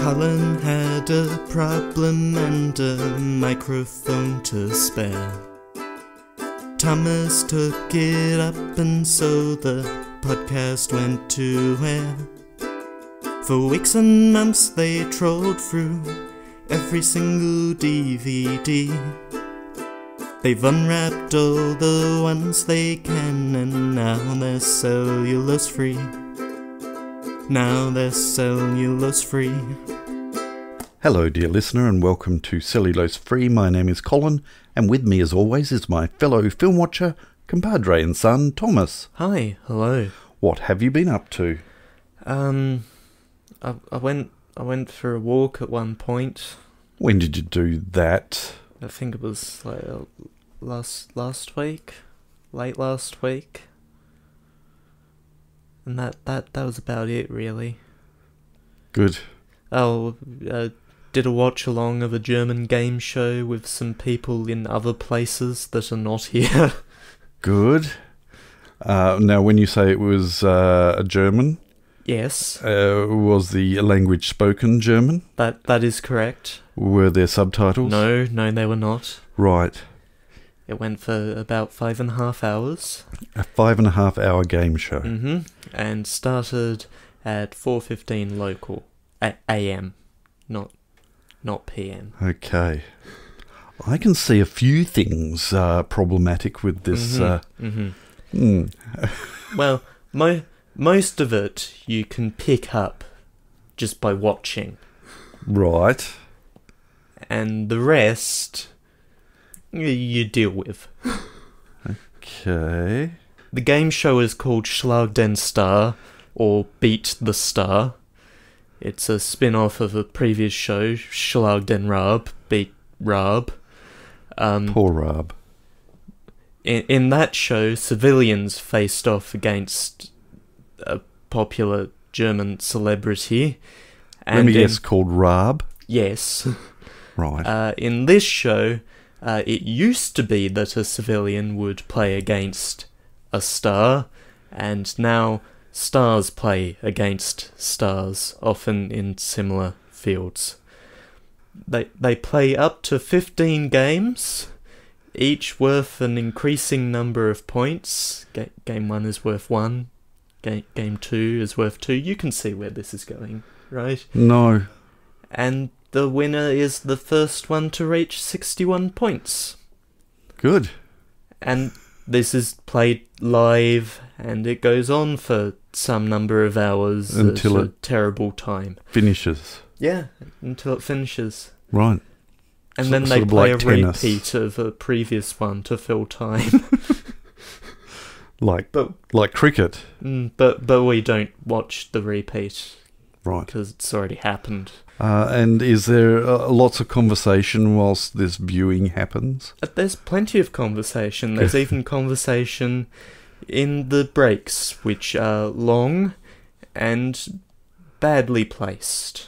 Colin had a problem and a microphone to spare. Thomas took it up and so the podcast went to air. For weeks and months they trolled through every single DVD. They've unwrapped all the ones they can and now they're cellulose free. Now they're cellulose free. Hello dear listener and welcome to Cellulose Free. My name is Colin and with me as always is my fellow film watcher, compadre and son, Thomas. Hi, hello. What have you been up to? I went for a walk at one point. When did you do that? I think it was like last week, late last week. And that was about it, really. Good. Did a watch along of a German game show with some people in other places that are not here. Good. Now, when you say it was a German, yes, was the language spoken German? That is correct. Were there subtitles? No, they were not. Right. It went for about 5.5 hours. A 5.5 hour game show. Mm-hmm. And started at 4:15 local AM, not PM. Okay. I can see a few things problematic with this. Well, most of it you can pick up just by watching. Right. And the rest you deal with. Okay. The game show is called Schlag den Star, or Beat the Star. It's a spin-off of a previous show, Schlag den Raab, Beat Raab. Poor Raab. In that show, civilians faced off against a popular German celebrity. Let me guess, called Raab? Yes. Right. In this show, it used to be that a civilian would play against a star, and now stars play against stars, often in similar fields. They play up to 15 games, each worth an increasing number of points. Game 1 is worth 1, game 2 is worth 2. You can see where this is going, right? No. And the winner is the first one to reach 61 points. Good. And this is played live, and it goes on for some number of hours until at a terrible time. Finishes. Yeah, until it finishes. Right. And then they play a repeat of a previous one to fill time. like cricket. But we don't watch the repeat. Right. Because it's already happened. And is there lots of conversation whilst this viewing happens? There's plenty of conversation. There's even conversation in the breaks, which are long and badly placed.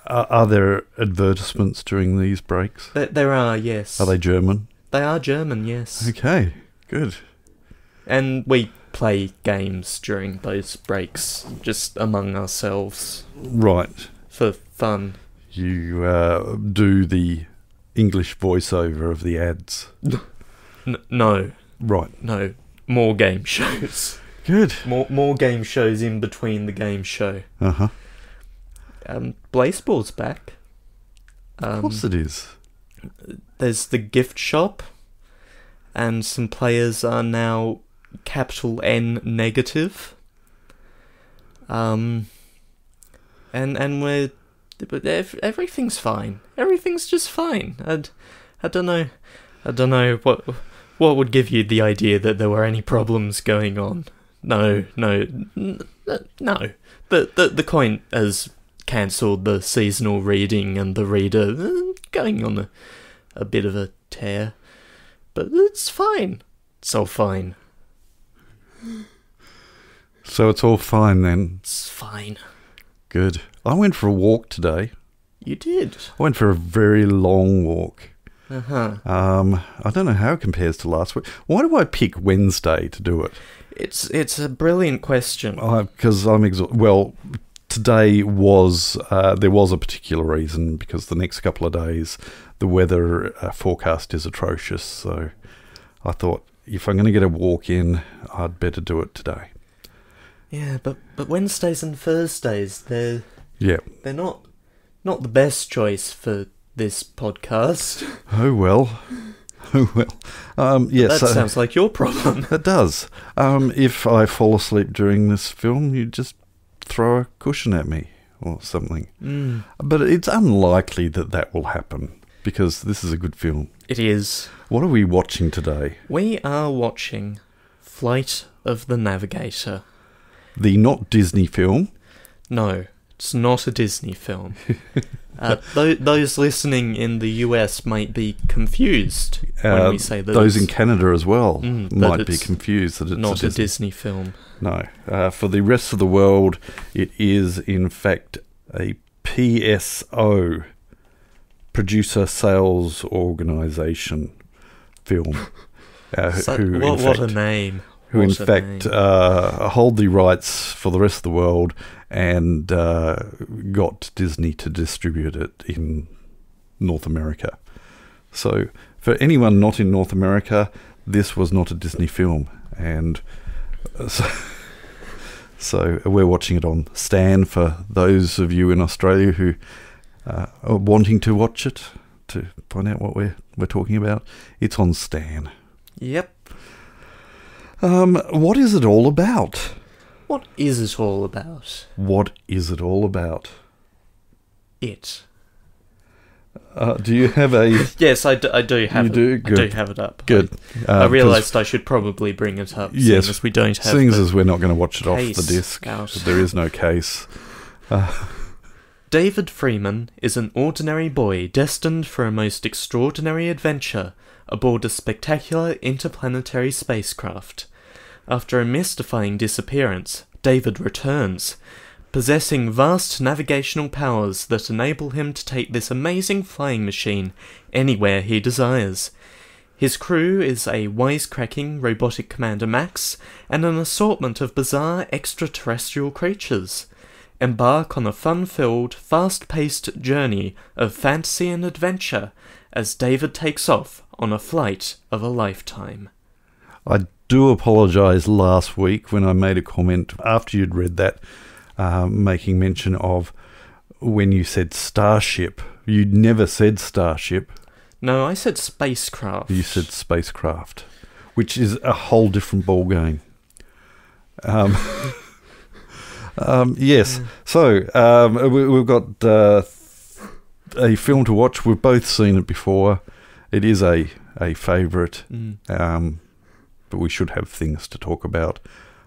Are there advertisements during these breaks? There are, yes. Are they German? They are German, yes. Okay, good. And we play games during those breaks, just among ourselves. Right. For fun. You do the English voiceover of the ads? No. Right. No. More game shows. Good. More game shows in between the game show. Uh-huh. Baseball's back. Of course it is. There's the gift shop, and some players are now capital N negative. And everything's fine. Everything's just fine. I don't know what would give you the idea that there were any problems going on. No. The coin has cancelled the seasonal reading and the reader going on a bit of a tear. But it's fine. It's all fine. So it's all fine then? It's fine. Good. I went for a walk today. You did? I went for a very long walk. Uh-huh. I don't know how it compares to last week. Why do I pick Wednesday to do it? It's a brilliant question. Because I'm exhausted. Well, today was there was a particular reason, because the next couple of days the weather forecast is atrocious. So I thought, if I'm going to get a walk in, I'd better do it today. Yeah, but Wednesdays and Thursdays, they're not the best choice for this podcast. Oh well. Yes, that sounds like your problem. It does. If I fall asleep during this film, you just throw a cushion at me or something. But it's unlikely that will happen, because this is a good film. It is. What are we watching today? We are watching Flight of the Navigator. The not Disney film? No, it's not a Disney film. Those listening in the US might be confused when we say that. Those in Canada as well might be confused that it's not a Disney film. No. For the rest of the world, it is in fact a PSO, Producer Sales Organisation film. What a name. Who in fact hold the rights for the rest of the world and got Disney to distribute it in North America. So for anyone not in North America, this was not a Disney film. And so we're watching it on Stan for those of you in Australia who are wanting to watch it, to find out what we're talking about. It's on Stan. Yep. What is it all about? What is it all about? What is it all about? It. Do you have a... Yes, I do have it. You do? Good. I do have it up. Good. I realised I should probably bring it up, yes, seeing as we don't have seeing as we're not going to watch it off the disc. Out. There is no case. David Freeman is an ordinary boy destined for a most extraordinary adventure aboard a spectacular interplanetary spacecraft. After a mystifying disappearance, David returns, possessing vast navigational powers that enable him to take this amazing flying machine anywhere he desires. His crew is a wisecracking robotic commander Max and an assortment of bizarre extraterrestrial creatures. Embark on a fun-filled, fast-paced journey of fantasy and adventure as David takes off on a flight of a lifetime. I do apologise last week when I made a comment after you'd read that, making mention of when you said starship. You'd never said starship. No, I said spacecraft. You said spacecraft, which is a whole different ballgame. Yes. So we've got a film to watch. We've both seen it before. It is a favourite, but we should have things to talk about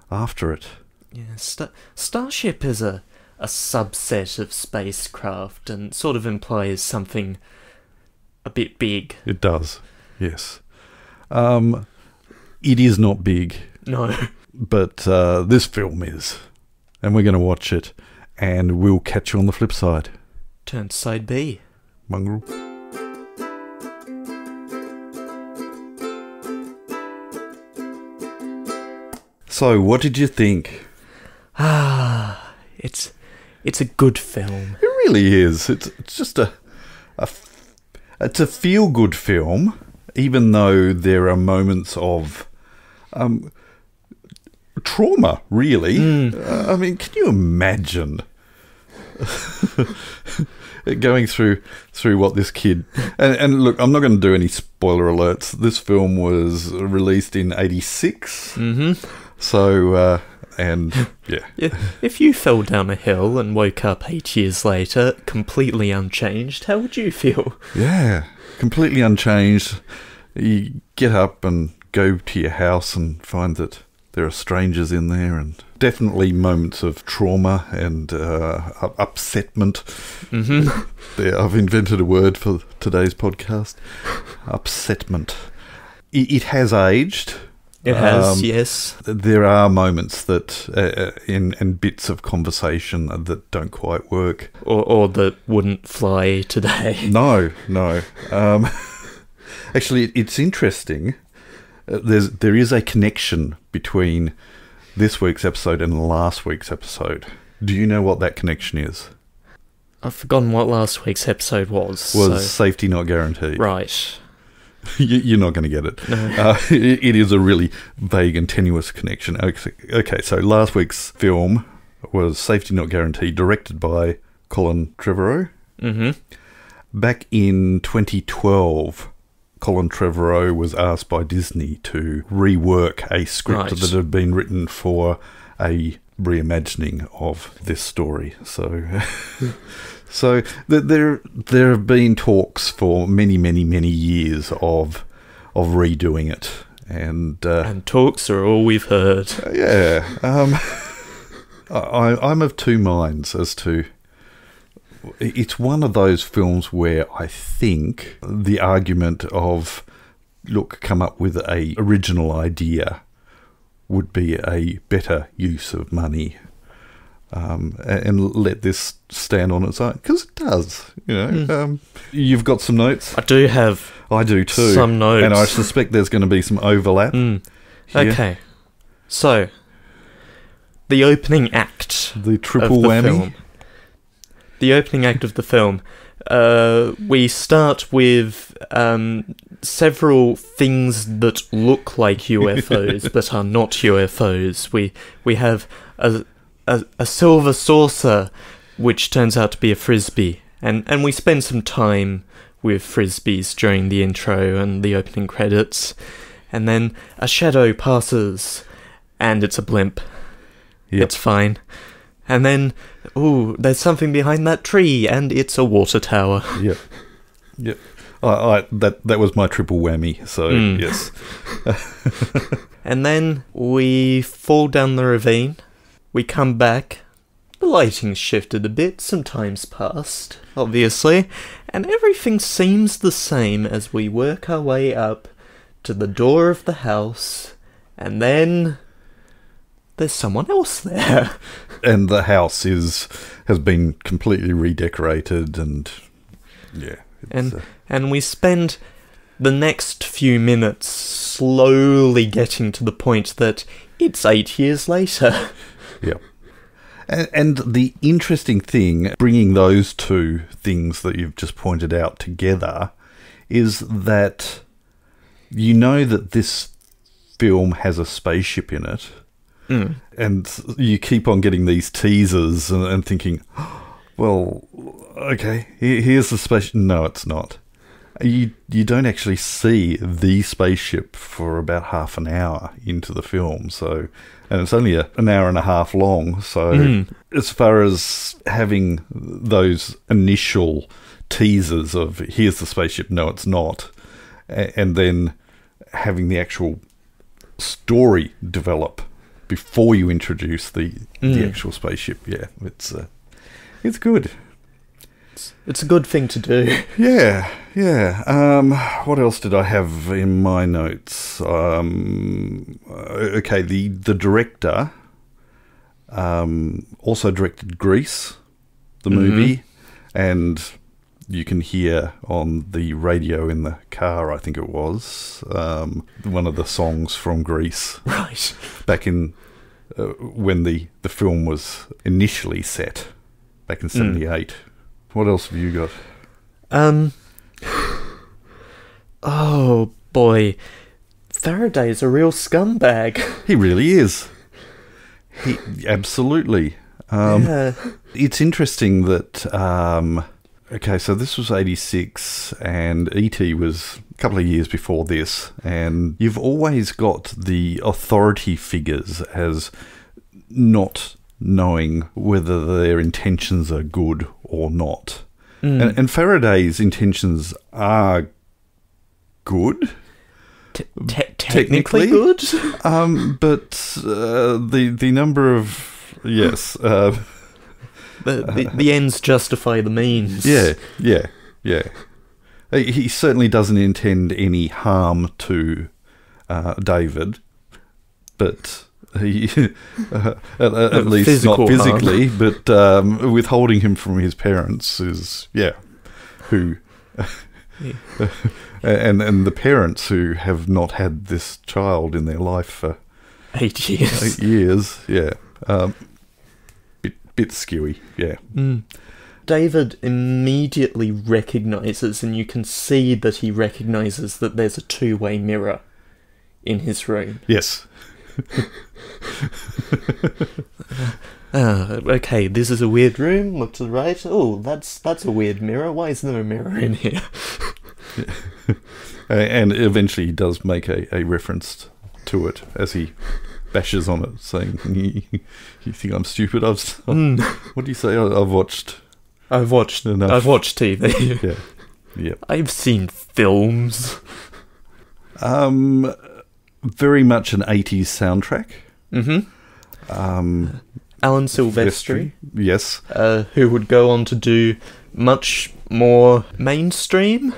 after it. Yeah, Starship is a subset of spacecraft and sort of implies something a bit big. It does, yes. It is not big. No. But this film is. And we're going to watch it, and we'll catch you on the flip side. Turn to side B. Mongrel. So, what did you think? It's a good film. It really is. It's just it's a feel-good film, even though there are moments of trauma, really. I mean, can you imagine going through what this kid... And look, I'm not going to do any spoiler alerts. This film was released in 86. Mm-hmm. So, and, yeah. If you fell down a hill and woke up 8 years later, completely unchanged, how would you feel? Yeah, completely unchanged. You get up and go to your house and find that there are strangers in there, and definitely moments of trauma and upsetment. Mm-hmm. There, I've invented a word for today's podcast. Upsetment. It has aged. It has, yes. There are moments that and bits of conversation that don't quite work, or that wouldn't fly today. No. Actually, it's interesting. There is a connection between this week's episode and last week's episode. Do you know what that connection is? I've forgotten what last week's episode was. Safety not guaranteed. Right. You're not going to get it. No. It is a really vague and tenuous connection. Okay, so last week's film was Safety Not Guaranteed, directed by Colin Trevorrow. Mm-hmm. Back in 2012, Colin Trevorrow was asked by Disney to rework a script that had been written for a reimagining of this story. So there have been talks for many, many, many years of redoing it, and talks are all we've heard. Yeah, I'm of two minds as to. It's one of those films where I think the argument of, look, come up with a original idea would be a better use of money, and let this stand on its own, because it does. You've got some notes. I do have. I do too. Some notes, and I suspect there's going to be some overlap. Okay, so the opening act, the triple whammy. Film. The opening act of the film, we start with several things that look like UFOs but are not UFOs. We have a silver saucer, which turns out to be a frisbee, and we spend some time with frisbees during the intro and the opening credits, and then a shadow passes, and it's a blimp. Yep. It's fine. And then, there's something behind that tree, and it's a water tower. Yep. That was my triple whammy, so yes. And then we fall down the ravine. We come back. The lighting's shifted a bit. Some time's passed, obviously. And everything seems the same as we work our way up to the door of the house. And then there's someone else there. And the house has been completely redecorated, and yeah. And we spend the next few minutes slowly getting to the point that it's 8 years later. Yeah. And the interesting thing, bringing those two things that you've just pointed out together, is that you know that this film has a spaceship in it. And you keep on getting these teasers and thinking, well, okay, here's the spaceship. No, it's not. You don't actually see the spaceship for about half an hour into the film, and it's only an hour and a half long. So as far as having those initial teasers of here's the spaceship, no, it's not, and then having the actual story develop before you introduce the actual spaceship, it's good. It's a good thing to do. Yeah. What else did I have in my notes? Okay, the director also directed Grease, the movie, and you can hear on the radio in the car, I think it was, one of the songs from Grease. Right. Back in when the film was initially set, back in 78. What else have you got? Oh, boy. Faraday's a real scumbag. He really is. He absolutely. It's interesting that... okay, so this was 86, and E.T. was a couple of years before this, and you've always got the authority figures as not knowing whether their intentions are good or not. And Faraday's intentions are good. Technically good? But the number of... Yes. The ends justify the means. Yeah. He certainly doesn't intend any harm to David, but he, at least not physically, harm. But withholding him from his parents is, who... And the parents who have not had this child in their life for 8 years. 8 years, bit skewy, yeah. David immediately recognises, and you can see that he recognises that there's a two-way mirror in his room. Yes. Okay, this is a weird room. Look to the right. Oh, that's a weird mirror. Why is there a mirror in here? And eventually he does make a reference to it as he bashes on it, saying, "You think I'm stupid? What do you say? I've watched enough. I've watched TV. Yeah, yeah. I've seen films. Very much an 80s soundtrack. Alan Silvestri, yes, who would go on to do much more mainstream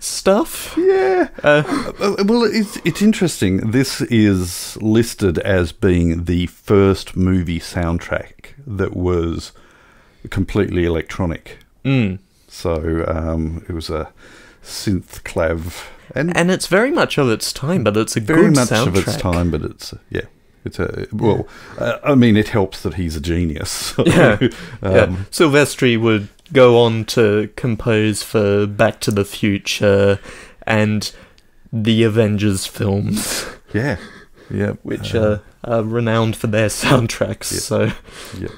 stuff. Yeah. Well, it's interesting. This is listed as being the first movie soundtrack that was completely electronic. So it was a synth clav, and it's very much of its time, but it's a very good much soundtrack. of its time. But it's It's I mean, it helps that he's a genius. So, yeah. Silvestri would go on to compose for Back to the Future and the Avengers films. Yeah, yeah. Which are renowned for their soundtracks. Yeah. So, yeah.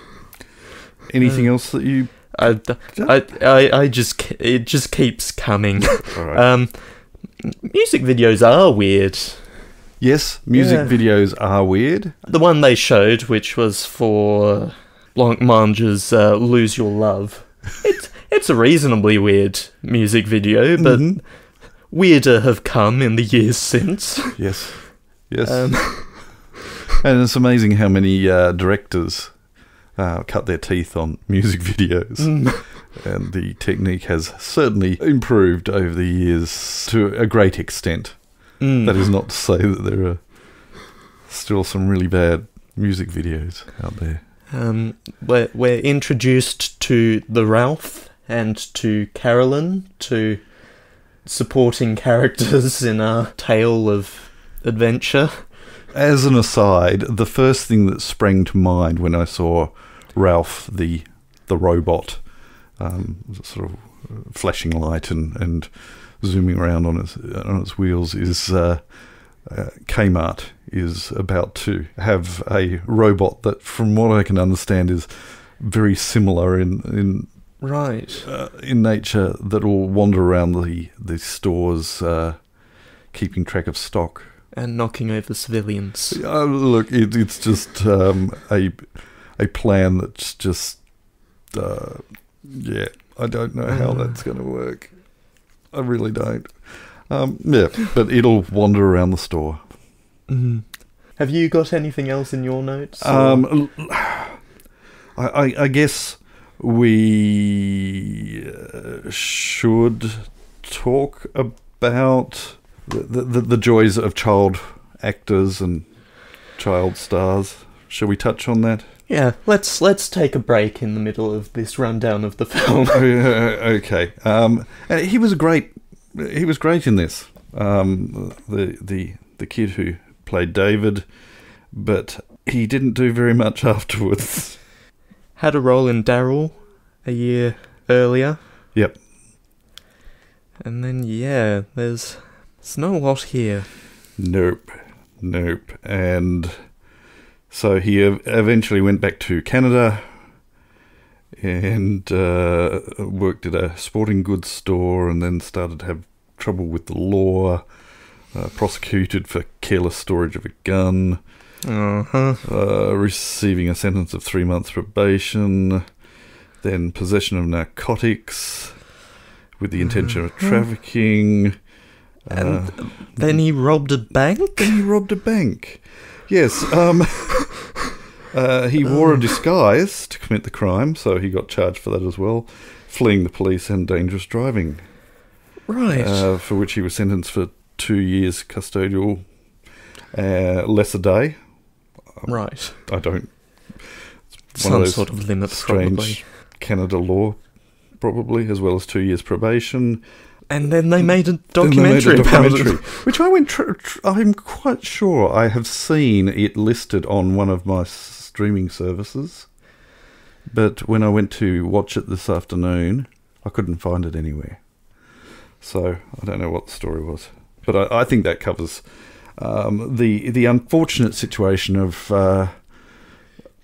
Anything else that you? I just it just keeps coming. All right. Music videos are weird. Yes, music videos are weird. The one they showed, which was for Blancmange's "Lose Your Love," it's a reasonably weird music video, but weirder have come in the years since. Yes, yes. And it's amazing how many directors cut their teeth on music videos. And the technique has certainly improved over the years to a great extent. That is not to say that there are still some really bad music videos out there. We're introduced to the Ralph and to Carolyn, to supporting characters in our tale of adventure. As an aside, the first thing that sprang to mind when I saw Ralph, the robot, sort of flashing light and zooming around on its wheels, is Kmart is about to have a robot that, from what I can understand, is very similar in nature, that will wander around the stores, keeping track of stock and knocking over civilians. Look, it's just a plan that's just I don't know how that's going to work. I really don't. But it'll wander around the store. Have you got anything else in your notes? I guess we should talk about the joys of child actors and child stars. Shall we touch on that? Yeah, let's take a break in the middle of this rundown of the film. Okay. He was great in this. The kid who played David, but he didn't do very much afterwards. Had a role in Daryl a year earlier. Yep. And then there's not a lot here. Nope. And so he eventually went back to Canada and worked at a sporting goods store, and then started to have trouble with the law, prosecuted for careless storage of a gun, receiving a sentence of 3 months probation, then possession of narcotics with the intention of trafficking. And then he robbed a bank? Yes. He wore a disguise to commit the crime, so he got charged for that as well. Fleeing the police and dangerous driving. Right. For which he was sentenced for 2 years custodial, less a day. Right. I don't... Some sort of limit, strange probably. Canada law, probably, as well as 2 years probation. And then they made a documentary about it. Which I'm quite sure I have seen it listed on one of my streaming services. but when I went to watch it this afternoon, I couldn't find it anywhere. So I don't know what the story was. But I think that covers the unfortunate situation of...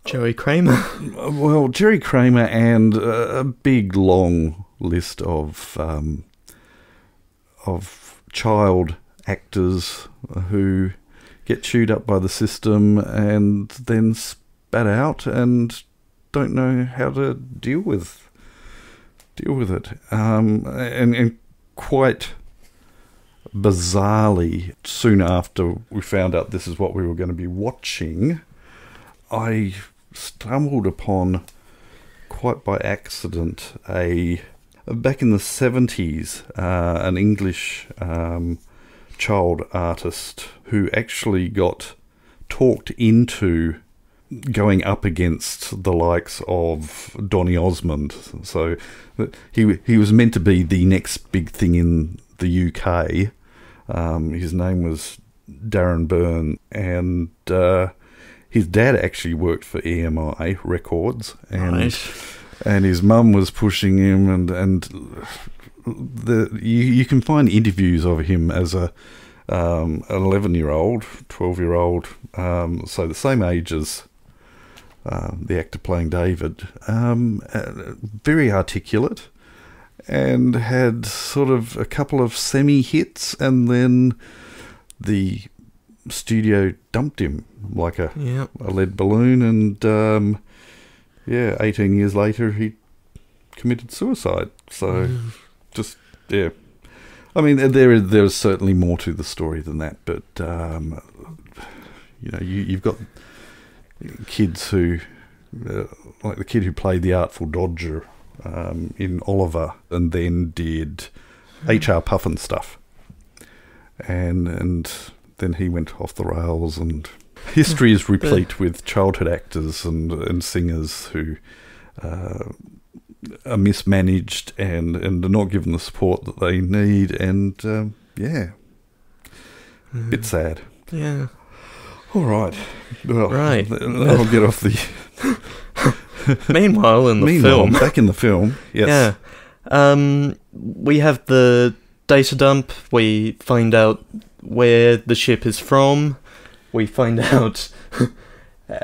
Jerry Kramer. Well, Jerry Kramer and a big, long list of child actors who get chewed up by the system and then spat out and don't know how to deal with it. And quite bizarrely, soon after we found out this is what we were going to be watching, I stumbled upon, quite by accident, back in the 70s, an English child artist who actually got talked into going up against the likes of Donny Osmond. So he was meant to be the next big thing in the UK. His name was Darren Byrne, and his dad actually worked for EMI Records, and his mum was pushing him, and you can find interviews of him as an 11-year-old, 12-year-old, so the same age as the actor playing David, very articulate, and had sort of a couple of semi-hits, and then the studio dumped him like a lead balloon, and 18 years later he committed suicide. So I mean, there's certainly more to the story than that, but you've got kids who like the kid who played the Artful Dodger in Oliver, and then did HR Puffin stuff, and then he went off the rails, and history is replete with childhood actors and singers who are mismanaged and are not given the support that they need, and bit sad. Yeah. All right. Well, right. I'll get off the... Meanwhile, film. Back in the film, yes. Yeah. We have the data dump. We find out where the ship is from. We find out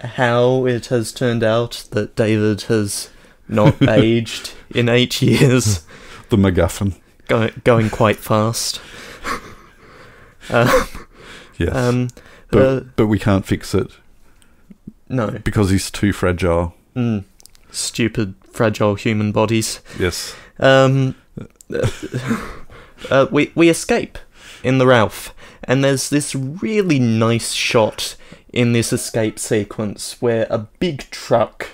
how it has turned out that David has not aged in 8 years. The MacGuffin. Going quite fast. Yes. But we can't fix it. No. Because he's too fragile. Stupid, fragile human bodies. Yes. We escape in the Ralph, and there's this really nice shot in this escape sequence where a big truck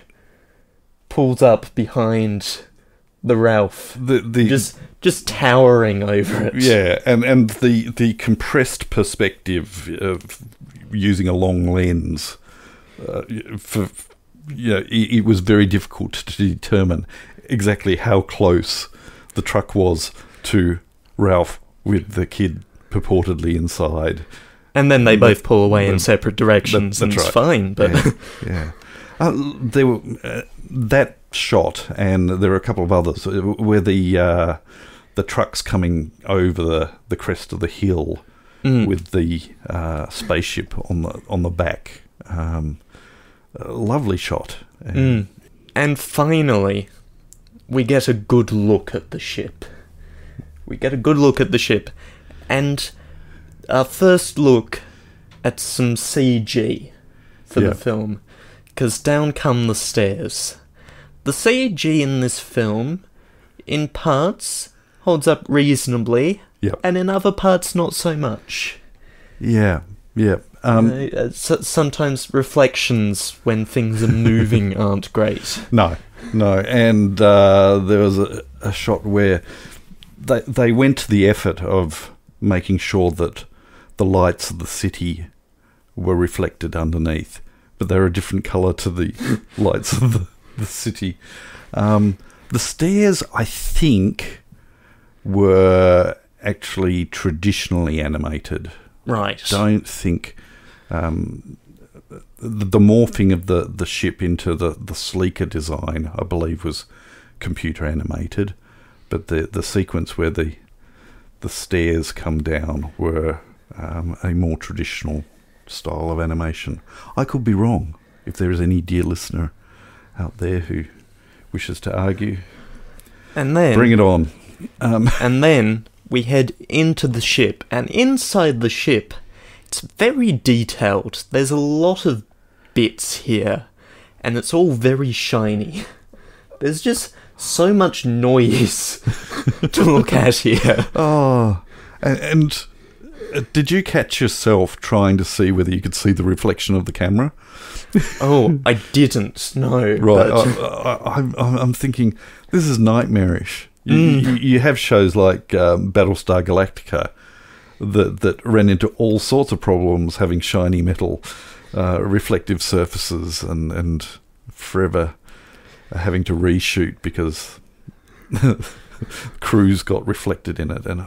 pulls up behind the Ralph, just towering over it. Yeah, and the compressed perspective of using a long lens it was very difficult to determine exactly how close the truck was to Ralph with the kid purportedly inside. And then they both pull away in separate directions, and it's fine. But there were that shot, and there are a couple of others where the truck's coming over the crest of the hill with the spaceship on the back. Lovely shot. And finally, we get a good look at the ship. And our first look at some CG for the film, because down come the stairs. The CG in this film, in parts, holds up reasonably, and in other parts, not so much. Yeah. Sometimes reflections when things are moving aren't great. No. And there was a shot where they went to the effort of making sure that the lights of the city were reflected underneath, but they're a different colour to the lights of the city. The stairs, I think, were actually traditionally animated. Right. Don't think the morphing of the ship into the sleeker design, I believe, was computer animated, but the sequence where the stairs come down were a more traditional style of animation. I could be wrong. If there is any dear listener out there who wishes to argue, and then bring it on. And then we head into the ship, and inside the ship, it's very detailed. There's a lot of bits here, and it's all very shiny. There's just so much noise to look at here. Oh, and did you catch yourself trying to see whether you could see the reflection of the camera? Oh, I didn't, no. Right, I'm thinking, this is nightmarish. You have shows like Battlestar Galactica that ran into all sorts of problems having shiny metal reflective surfaces and forever having to reshoot because crews got reflected in it. And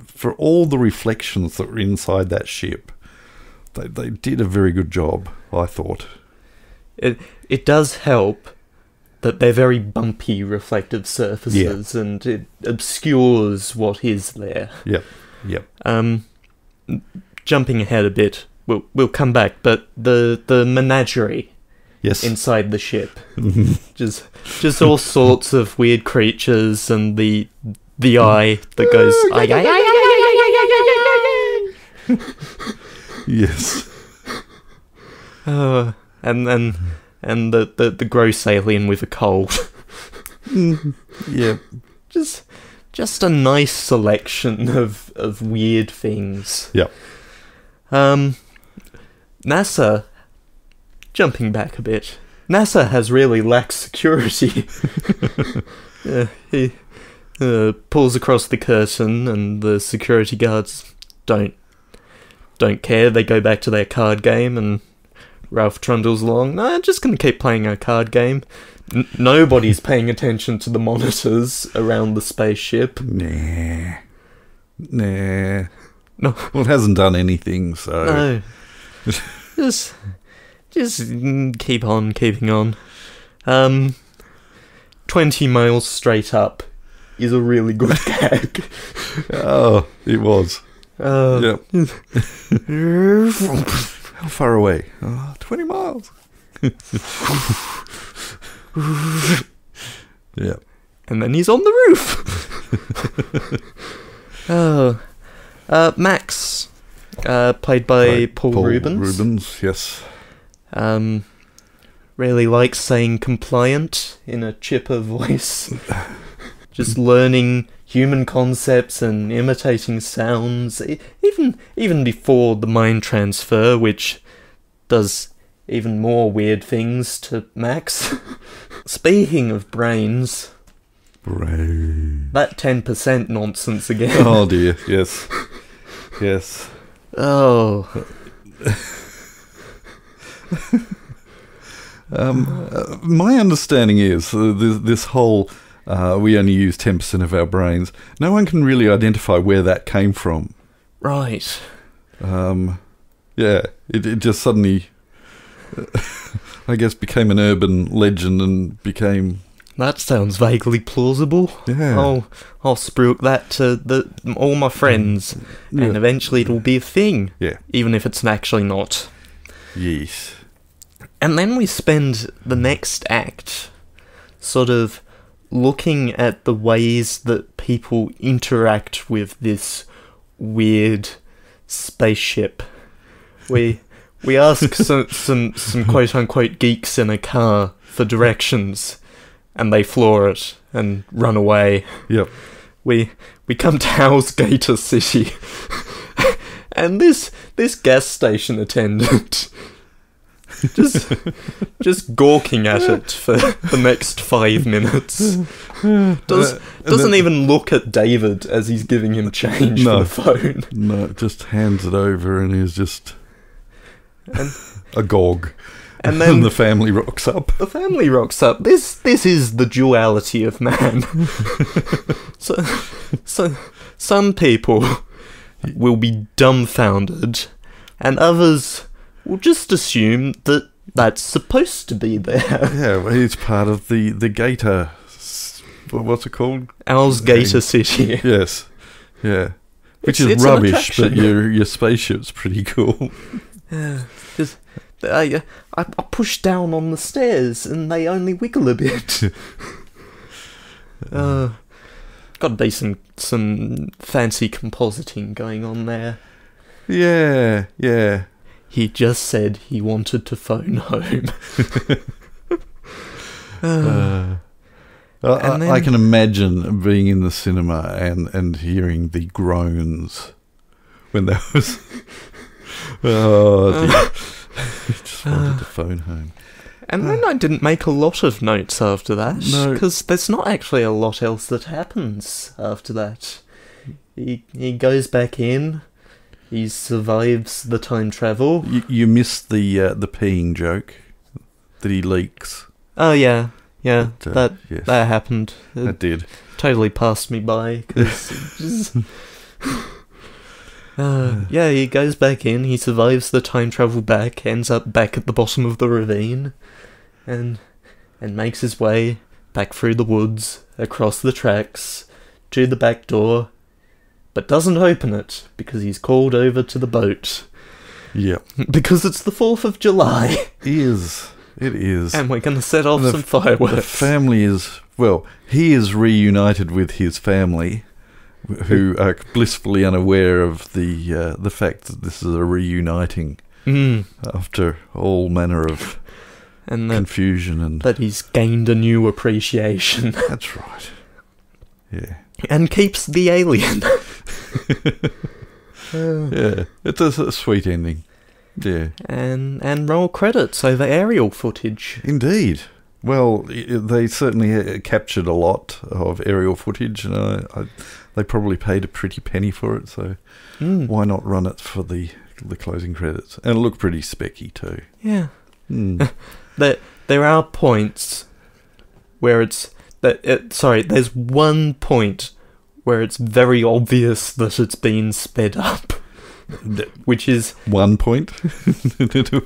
for all the reflections that were inside that ship, they did a very good job, I thought. It does help that they're very bumpy reflective surfaces, and it obscures what is there. Yep. Jumping ahead a bit, we'll come back, but the menagerie inside the ship, just all sorts of weird creatures, and the eye that goes yes. And the gross alien with a cold. Yeah. Just a nice selection of weird things. Yep. NASA, jumping back a bit, NASA has really lax security. He pulls across the curtain, and the security guards don't care. They go back to their card game, and Ralph trundles along. No, I'm just going to keep playing our card game. Nobody's paying attention to the monitors around the spaceship. Nah. No. Well, it hasn't done anything, so... No. just keep on keeping on. 20 miles straight up is a really good gag. Oh, it was. Yep. How far away? 20 miles. Yeah. And then he's on the roof. Max, played by Paul Rubens. Yes. Really likes saying compliant in a chipper voice. Just learning human concepts and imitating sounds, even before the mind transfer, which does even more weird things to Max. Speaking of brains, that 10% nonsense again. Oh dear, yes. Yes. Oh. My understanding is this whole we only use 10% of our brains. No one can really identify where that came from. Right. Yeah, it just suddenly, I guess, became an urban legend and became... That sounds vaguely plausible. Yeah. I'll spruik that to all my friends, and eventually it'll be a thing. Yeah. Even if it's actually not. Yes. And then we spend the next act sort of looking at the ways that people interact with this weird spaceship. We ask some quote unquote geeks in a car for directions, and they floor it and run away. Yep. We come to Gator City, and this gas station attendant just gawking at it for the next 5 minutes. Doesn't even look at David as he's giving him change for the phone. No, just hands it over, and he's just agog. And then the family rocks up. The family rocks up. This is the duality of man. So some people will be dumbfounded, and others we'll just assume that that's supposed to be there. Yeah, well, it's part of the Gator. What's it called? Owl's Gator City. Yes, yeah. Which It's is an rubbish, attraction. but your spaceship's pretty cool. Yeah, 'cause I push down on the stairs and they only wiggle a bit. Got to be some fancy compositing going on there. Yeah, yeah. He just said he wanted to phone home. I can imagine being in the cinema and hearing the groans when there was... Oh, dear. He just wanted to phone home. And then I didn't make a lot of notes after that, No. because there's not actually a lot else that happens after that. He goes back in, he survives the time travel. You missed the peeing joke that he leaks. Oh yeah, yeah, But, yes. that happened. It That did. totally passed me by, because... yeah, he goes back in, he survives the time travel back, ends up back at the bottom of the ravine, and makes his way back through the woods, across the tracks, to the back door, but doesn't open it, because he's called over to the boat. Yeah. Because it's the 4th of July, It is. and we're gonna set off The- some fireworks. The family is... Well, he is reunited with his family, who are blissfully unaware of the fact that this is a reuniting after all manner of and confusion and... that he's gained a new appreciation. That's right. Yeah. And keeps the alien. Yeah. It's a sweet ending. Yeah. And roll credits over aerial footage. Indeed. Well, they certainly captured a lot of aerial footage, and they probably paid a pretty penny for it, so why not run it for the closing credits? And it looked pretty specky too. Yeah. Mm. There are points where there's one point where it's very obvious that it's been sped up. Which is... 1 point?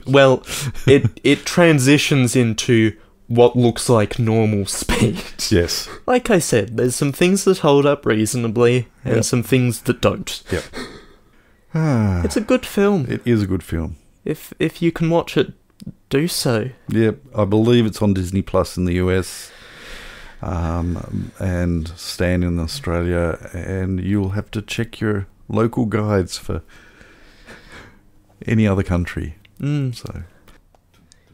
Well, it transitions into what looks like normal speed. Yes. Like I said, there's some things that hold up reasonably, and Yep. some things that don't. Yep. It's a good film. It is a good film. If you can watch it, do so. Yep. I believe it's on Disney Plus in the US, and Stan in Australia, and you'll have to check your local guides for any other country. So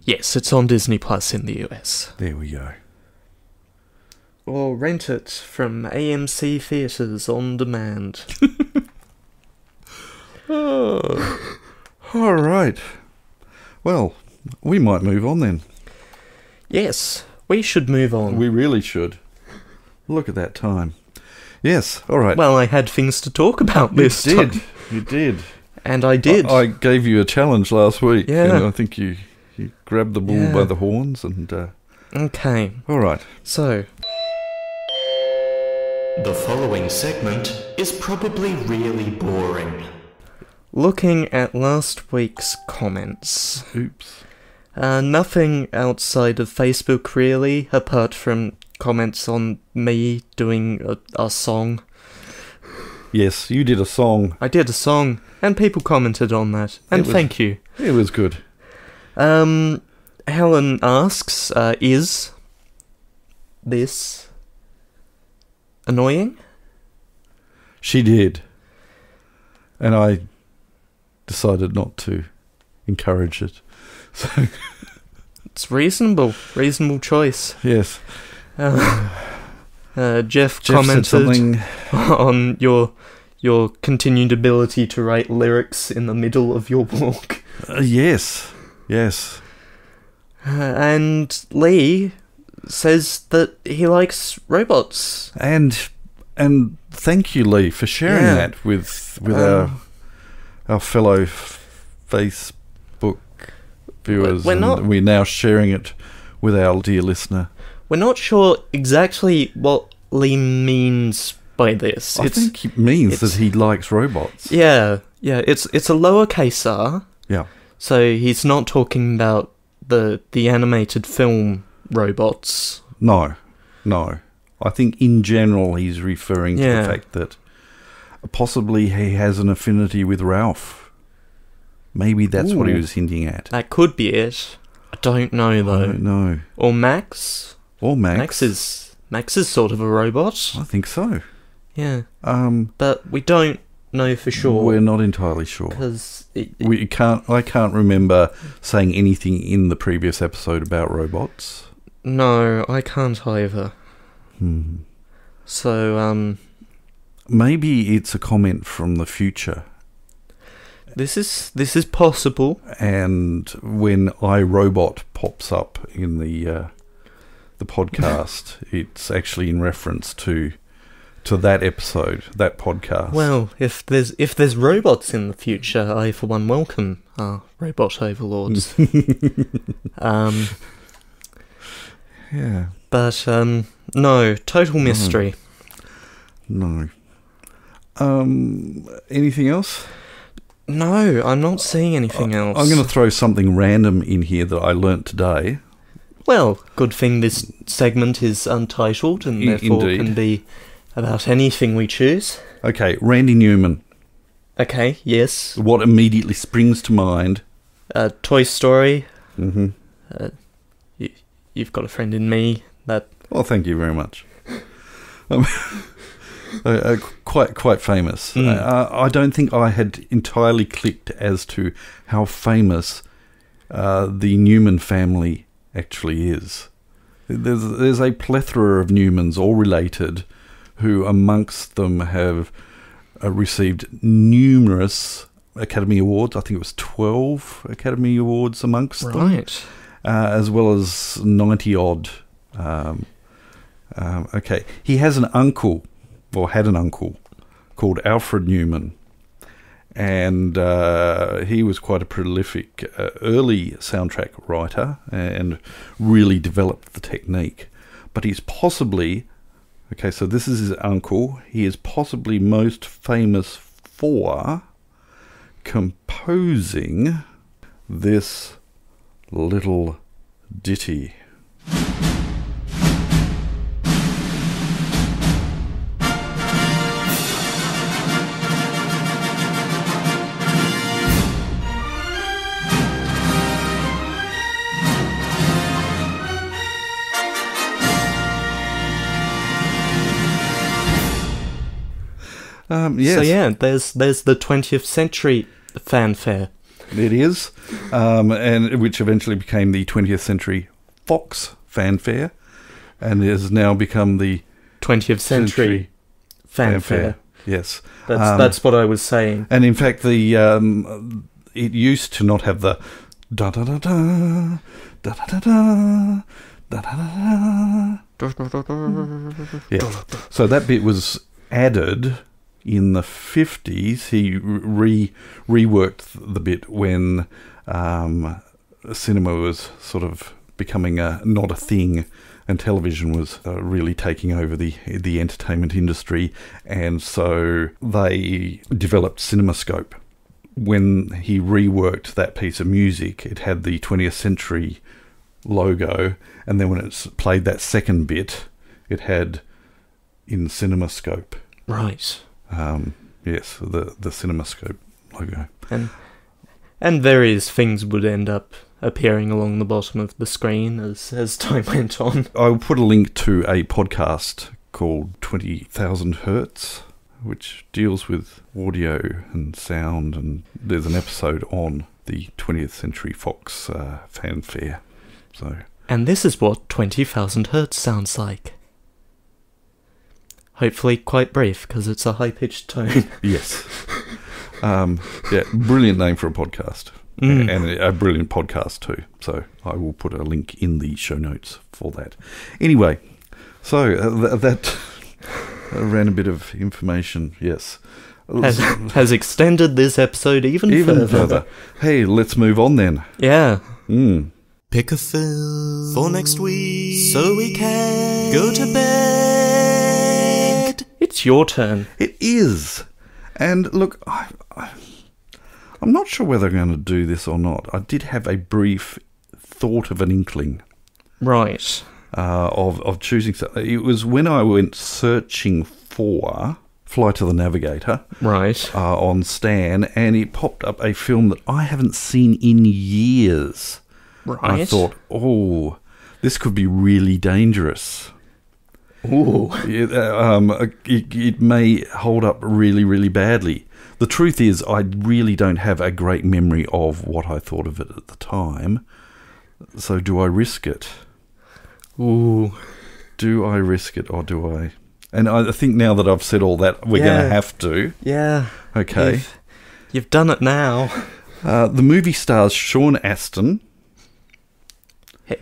Yes, it's on Disney Plus in the US. there we go. Or rent it from AMC Theatres on demand. Oh. All right. Well, we might move on then. Yes, we should move on. We really should. Look at that time. Yes, all right. Well, I had things to talk about this time. You did. And I did. I gave you a challenge last week. Yeah. And I think you grabbed the bull by the horns and... Okay, all right. so... The following segment is probably really boring. Looking at last week's comments, Oops. nothing outside of Facebook really, apart from comments on me doing a song. Yes, you did a song. I did a song, and people commented on that, and thank you. It was good. Helen asks, is this annoying? She did. And I decided not to encourage it. So, It's reasonable choice. yes. Jeff Said commented something. on your continued ability to write lyrics in the middle of your walk. Yes. And Lee says that he likes robots. And thank you, Lee, for sharing that with our fellow Facebook viewers. We're now sharing it with our dear listener. We're not sure exactly what Lee means by this. I think it means that he likes robots. Yeah, it's a lowercase r. Yeah. So he's not talking about the animated film robots. No. I think in general he's referring to the fact that possibly he has an affinity with Ralph. Maybe that's what he was hinting at. That could be it. I don't know, though. I don't know. Or Max. Max is sort of a robot. I think so. Yeah. But we don't know for sure. We're not entirely sure. Because I can't remember saying anything in the previous episode about robots. No, I can't either. So, maybe it's a comment from the future. This is possible. And when iRobot pops up in the podcast, it's actually in reference to that episode, that podcast. Well, if there's robots in the future, I for one welcome our robot overlords. Yeah. But no, total mystery. No. Anything else? No, I'm not seeing anything else. I'm going to throw something random in here that I learnt today. Well, good thing this segment is untitled and therefore can be about anything we choose. Okay, Randy Newman. Okay, yes. What immediately springs to mind? Toy Story. Mm-hmm. You've got a friend in me. Well, thank you very much. Quite famous. I don't think I had entirely clicked as to how famous the Newman family actually is. There's a plethora of Newmans, all related, who amongst them have received numerous Academy Awards. I think it was 12 Academy Awards amongst them. Right. As well as 90-odd. Okay. He has an uncle, or had an uncle, called Alfred Newman. And he was quite a prolific early soundtrack writer and really developed the technique. But he's possibly... Okay, so this is his uncle. He is possibly most famous for composing this little ditty. Yes. So yeah, there's the 20th century fanfare. It is, and which eventually became the 20th century Fox fanfare, and has now become the 20th century fanfare. Yes, that's what I was saying. And in fact, the it used to not have the da da da da da da da da da da. Yeah, so that bit was added in the 50s. He reworked the bit when cinema was sort of becoming not a thing, and television was really taking over the entertainment industry, and so they developed CinemaScope. When he reworked that piece of music, it had the 20th century logo, and then when it's played that second bit, it had in CinemaScope. Right. Yes, the CinemaScope logo. And various things would end up appearing along the bottom of the screen as time went on. I'll put a link to a podcast called 20,000 Hertz, which deals with audio and sound, and there's an episode on the 20th Century Fox fanfare. And this is what 20,000 Hertz sounds like. Hopefully quite brief, because it's a high-pitched tone. Yes. Yeah, brilliant name for a podcast. And a brilliant podcast too. So I will put a link in the show notes for that. Anyway, so that ran a bit of information, yes. Has extended this episode even further. Hey, let's move on then. Yeah. Pick a film for next week so we can go to bed. It's your turn. It is. And look, I'm not sure whether I'm going to do this or not. I did have a brief thought of an inkling. Right. Of choosing something. It was when I went searching for Fly to the Navigator. Right. On Stan, and it popped up a film that I haven't seen in years. Right. I thought, oh, this could be really dangerous. Ooh. It may hold up really, really badly. The truth is, I really don't have a great memory of what I thought of it at the time. So do I risk it? Ooh. Do I risk it or do I? And I think now that I've said all that, we're going to have to. Yeah. Okay. You've done it now. The movie stars Sean Astin.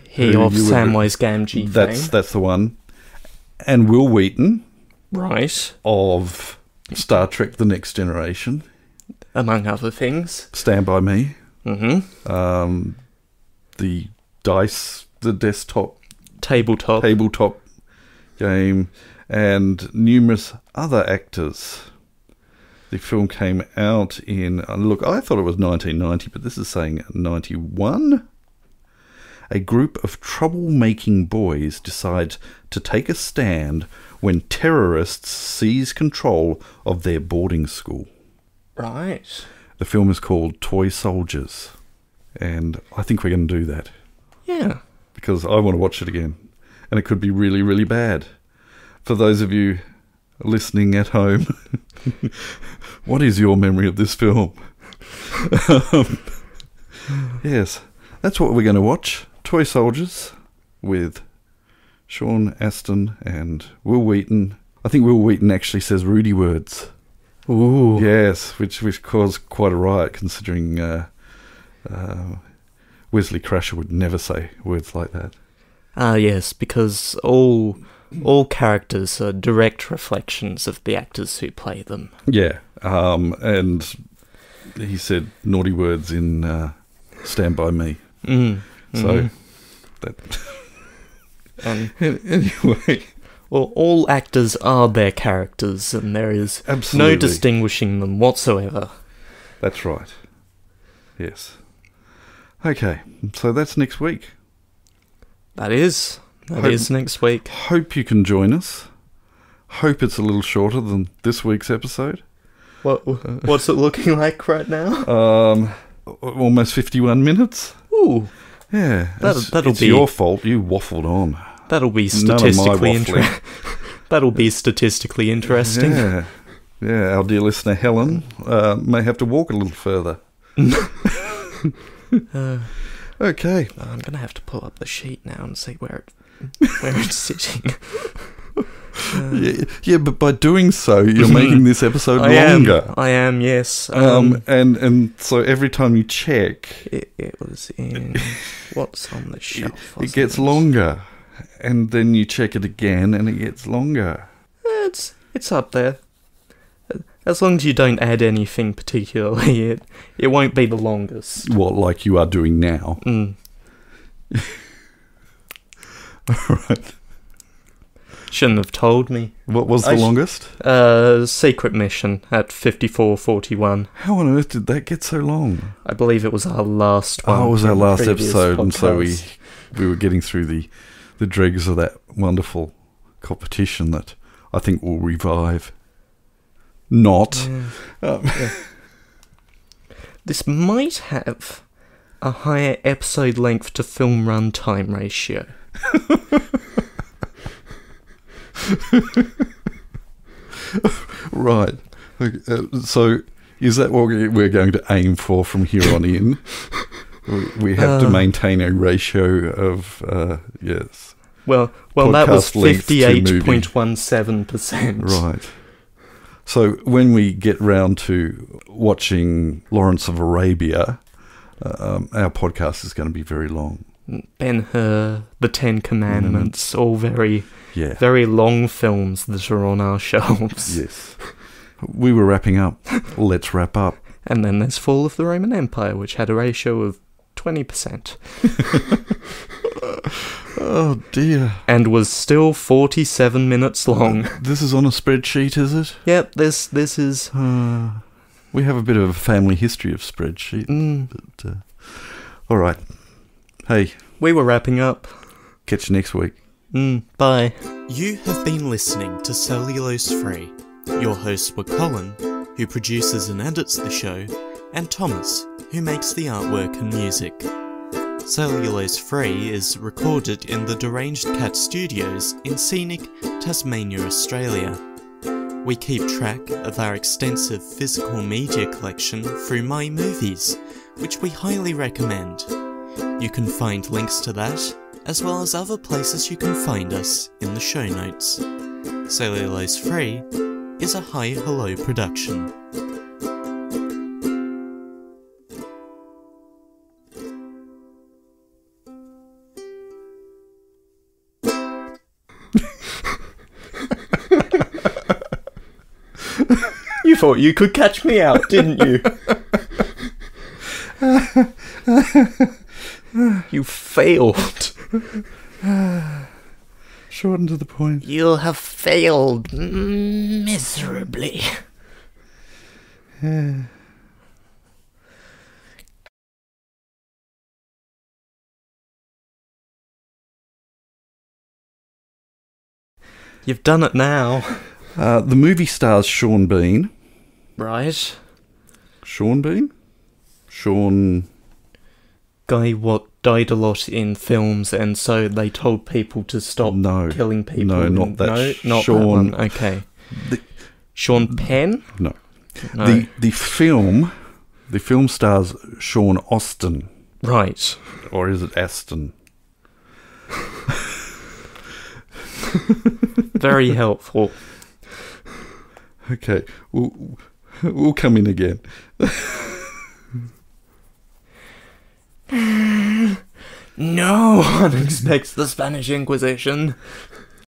He of Samwise Gamgee fame. That's the one. And Will Wheaton. Right. Of Star Trek The Next Generation. Among other things. Stand By Me. Mm-hmm. The desktop. Tabletop game. And numerous other actors. The film came out in... Look, I thought it was 1990, but this is saying 91. A group of troublemaking boys decide to take a stand when terrorists seize control of their boarding school. Right. The film is called Toy Soldiers. And I think we're going to do that. Yeah. Because I want to watch it again. And it could be really, really bad. For those of you listening at home, what is your memory of this film? Yes, that's what we're going to watch. Toy Soldiers with Sean Astin and Will Wheaton. I think Will Wheaton actually says Rudy words. Ooh. Yes, which caused quite a riot, considering Wesley Crusher would never say words like that. Yes, because all characters are direct reflections of the actors who play them. Yeah, and he said naughty words in Stand By Me. So, that... anyway... Well, all actors are their characters, and there is Absolutely. no distinguishing them whatsoever. That's right. Yes. Okay, so that's next week. That is next week. Hope you can join us. Hope it's a little shorter than this week's episode. What's it looking like right now? Almost 51 minutes. Ooh. Yeah. That'll it's be your fault. You waffled on. That'll be None of my waffling. That'll be statistically interesting. Yeah. Yeah, our dear listener Helen may have to walk a little further. Okay. I'm going to have to pull up the sheet now and see where it's sitting. Yeah, but by doing so, you're making this episode longer. I am, yes. And so every time you check... It was in... What's on the shelf? It gets longer. And then you check it again, and it gets longer. It's up there. As long as you don't add anything particularly, it won't be the longest. What, like you are doing now? All right. Shouldn't have told me. What was the longest? Secret mission at 54:41. How on earth did that get so long? I believe it was our last one. Oh, it was our last episode, podcast. And so we were getting through the dregs of that wonderful competition that I think will revive. Not. Yeah. This might have a higher episode length to film run time ratio. Right. So is that what we're going to aim for from here on in? We have to maintain a ratio of yes. Well, that was podcast length to movie. 58.17%. Right. So when we get round to watching Lawrence of Arabia, our podcast is going to be very long. Ben-Hur, The Ten Commandments, all very long films that are on our shelves. Yes. We were wrapping up. Let's wrap up. And then there's Fall of the Roman Empire, which had a ratio of 20%. Oh, dear. And was still 47 minutes long. This is on a spreadsheet, is it? Yep, this is... We have a bit of a family history of spreadsheet. But, all right. Hey. We were wrapping up. Catch you next week. Bye. You have been listening to Cellulose Free. Your hosts were Colin, who produces and edits the show, and Thomas, who makes the artwork and music. Cellulose Free is recorded in the Deranged Cat Studios in scenic Tasmania, Australia. We keep track of our extensive physical media collection through My Movies, which we highly recommend. You can find links to that, as well as other places you can find us in the show notes. Cellulose Free is a Hi Hello production. You thought you could catch me out, didn't you? You failed. Short and to the point. You have failed miserably. You've done it now. The movie stars Sean Bean. Right. Sean Bean? Sean... Guy what died a lot in films, and so they told people to stop killing people. No, not that. No, not Sean, that one. Okay. Sean Penn? No. No. The film stars Sean Austin. Right. Or is it Aston? Very helpful. Okay, we'll come in again. No one expects the Spanish Inquisition.